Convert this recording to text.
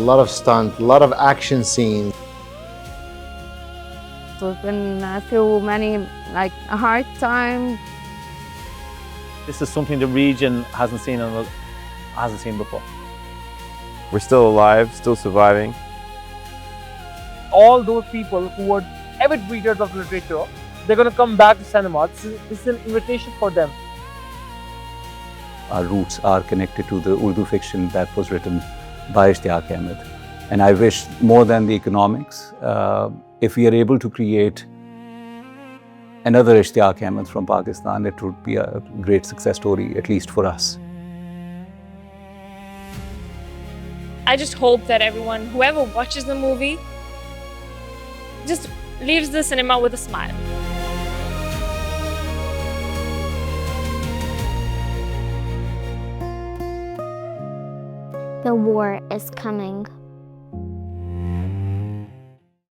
lot of stunt, a lot of action scenes. We've been through many, a hard time. This is something the region hasn't seen before. We're still alive, still surviving. All those people who were avid readers of literature, they're going to come back to cinema. This is an invitation for them. Our roots are connected to the Urdu fiction that was written by Ishtiaq Ahmed. And I wish more than the economics, if we are able to create another Ishtiaq Ahmed from Pakistan, it would be a great success story, at least for us. I just hope that everyone, whoever watches the movie, just leaves the cinema with a smile. The war is coming.